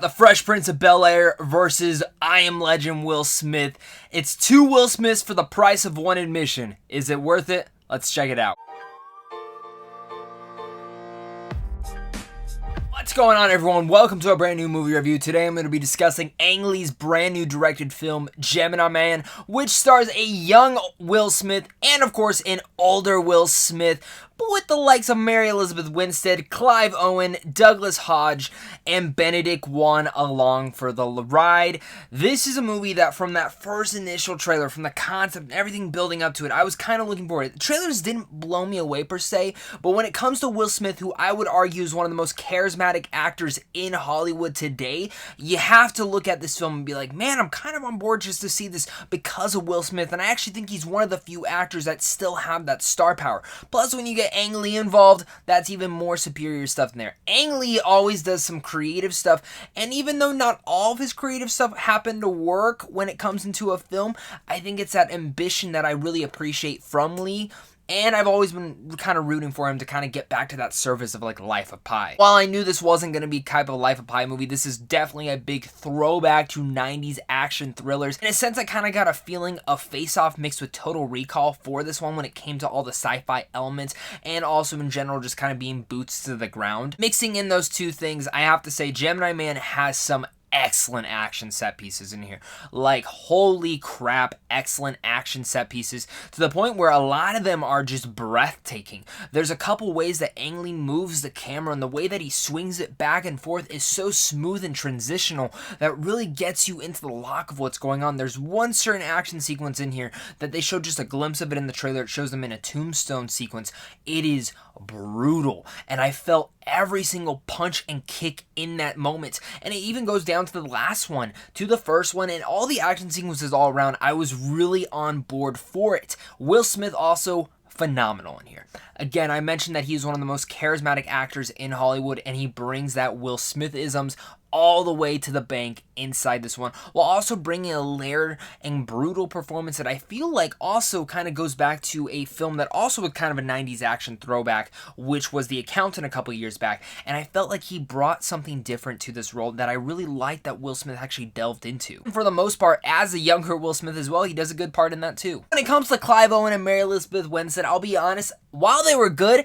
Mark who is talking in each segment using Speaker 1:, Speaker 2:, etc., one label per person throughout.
Speaker 1: The Fresh Prince of Bel-Air versus I Am Legend Will Smith. It's two Will Smiths for the price of one admission. Is it worth it? Let's check it out. What's going on, everyone? Welcome to a brand new movie review. Today I'm going to be discussing Ang Lee's brand new directed film, Gemini Man, which stars a young Will Smith and, of course, an older Will Smith, but with the likes of Mary Elizabeth Winstead, Clive Owen, Douglas Hodge, and Benedict Wong along for the ride. This is a movie that from that first initial trailer, from the concept and everything building up to it, I was kind of looking forward to it. The trailers didn't blow me away per se, but when it comes to Will Smith, who I would argue is one of the most charismatic actors in Hollywood today, you have to look at this film and be like, man, I'm kind of on board just to see this because of Will Smith, and I actually think he's one of the few actors that still have that star power. Plus, when you get Ang Lee involved, that's even more superior stuff in there. Ang Lee always does some creative stuff, and even though not all of his creative stuff happened to work when it comes into a film, I think it's that ambition that I really appreciate from Lee. And I've always been kind of rooting for him to kind of get back to that surface of like Life of Pi. While I knew this wasn't going to be type of Life of Pi movie, this is definitely a big throwback to 90s action thrillers. In a sense, I kind of got a feeling of Face Off mixed with Total Recall for this one when it came to all the sci-fi elements and also in general just kind of being boots to the ground. Mixing in those two things, I have to say Gemini Man has some excellent action set pieces in here. Like, holy crap, excellent action set pieces to the point where a lot of them are just breathtaking. There's a couple ways that Ang Lee moves the camera, and the way that he swings it back and forth is so smooth and transitional that really gets you into the lock of what's going on. There's one certain action sequence in here that they showed just a glimpse of it in the trailer. It shows them in a tombstone sequence. It is brutal, and I felt every single punch and kick in that moment, and it even goes down to the last one, to the first one, and all the action sequences all around. I was really on board for it. Will Smith also phenomenal in here. Again, I mentioned that he's one of the most charismatic actors in Hollywood, and he brings that Will Smith-isms all the way to the bank inside this one, while also bringing a layered and brutal performance that I feel like also kind of goes back to a film that also was kind of a 90s action throwback, which was The Accountant a couple years back, and I felt like he brought something different to this role that I really liked that Will Smith actually delved into. And for the most part, as a younger Will Smith as well, he does a good part in that too. When it comes to Clive Owen and Mary Elizabeth Winstead, I'll be honest, while they were good,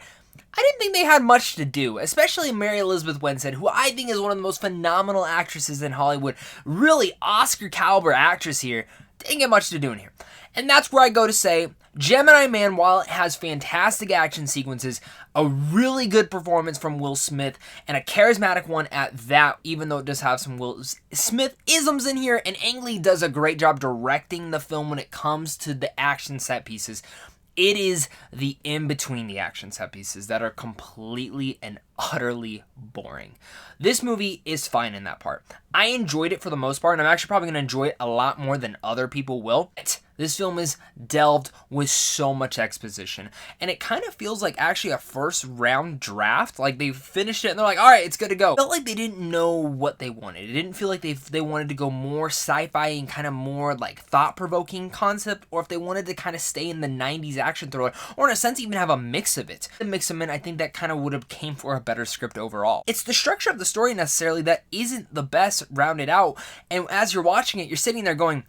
Speaker 1: I didn't think they had much to do, especially Mary Elizabeth Winstead, who I think is one of the most phenomenal actresses in Hollywood. Really Oscar caliber actress here. Didn't get much to do in here. And that's where I go to say, Gemini Man, while it has fantastic action sequences, a really good performance from Will Smith, and a charismatic one at that, even though it does have some Will Smith-isms in here, and Ang Lee does a great job directing the film when it comes to the action set pieces. It is the in-between the action set pieces that are completely and utterly boring. This movie is fine in that part. I enjoyed it for the most part, and I'm actually probably going to enjoy it a lot more than other people will. This film is delved with so much exposition, and it kind of feels like actually a first round draft. Like they finished it and they're like, all right, it's good to go. It felt like they didn't know what they wanted. It didn't feel like they wanted to go more sci-fi and kind of more like thought-provoking concept, or if they wanted to kind of stay in the 90s action thriller, or in a sense even have a mix of it. To mix them in, I think that kind of would have came for a better script overall. It's the structure of the story necessarily that isn't the best rounded out, and as you're watching it, you're sitting there going,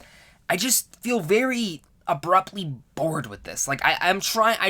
Speaker 1: I just feel very abruptly bored with this. Like I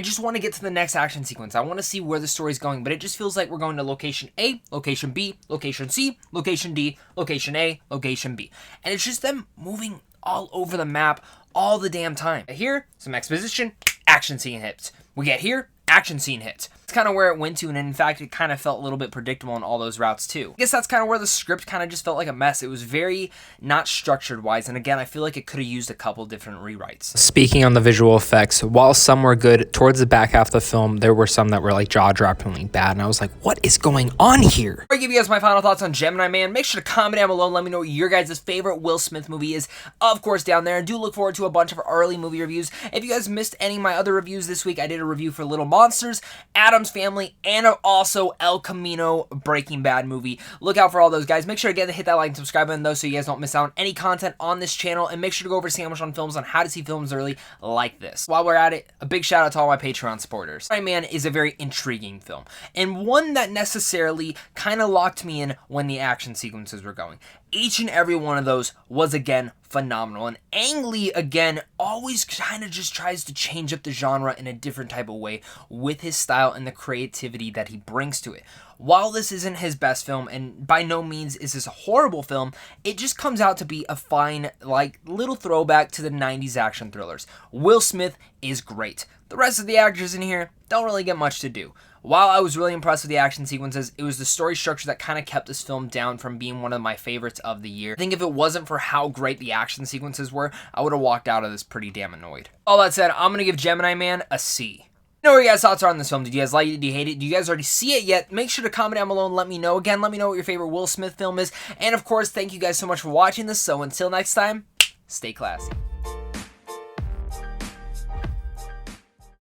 Speaker 1: just want to get to the next action sequence. I want to see where the story's going, but it just feels like we're going to location A, location B, location C, location D, location A, location B. And it's just them moving all over the map all the damn time. Here, some exposition, action scene hits. We get here, action scene hits. It's kind of where it went to, and in fact, it kind of felt a little bit predictable in all those routes too. I guess that's kind of where the script kind of just felt like a mess. It was very not structured wise, and again, I feel like it could have used a couple different rewrites. Speaking on the visual effects, while some were good, towards the back half of the film, there were some that were like jaw-droppingly bad, and I was like, what is going on here? Before I give you guys my final thoughts on Gemini Man, make sure to comment down below and let me know what your guys' favorite Will Smith movie is, of course, down there, and do look forward to a bunch of early movie reviews. If you guys missed any of my other reviews this week, I did a review for Little Monsters, Adam Addams Family, and also El Camino Breaking Bad movie. Look out for all those, guys. Make sure again to hit that like and subscribe button though so you guys don't miss out on any content on this channel, and make sure to go over to Sandwich on Films on how to see films early like this. While we're at it, a big shout out to all my Patreon supporters. Gemini Man is a very intriguing film, and one that necessarily kind of locked me in when the action sequences were going. Each and every one of those was, again, phenomenal. And Ang Lee, again, always kind of just tries to change up the genre in a different type of way with his style and the creativity that he brings to it. While this isn't his best film, and by no means is this a horrible film, it just comes out to be a fine, like, little throwback to the 90s action thrillers. Will Smith is great. The rest of the actors in here don't really get much to do. While I was really impressed with the action sequences, it was the story structure that kind of kept this film down from being one of my favorites of the year. I think if it wasn't for how great the action sequences were, I would have walked out of this pretty damn annoyed. All that said, I'm going to give Gemini Man a C. Know what your guys' thoughts are on this film. Did you guys like it? Did you hate it? Do you guys already see it yet? Make sure to comment down below and let me know. Again, let me know what your favorite Will Smith film is. And of course, thank you guys so much for watching this. So until next time, stay classy.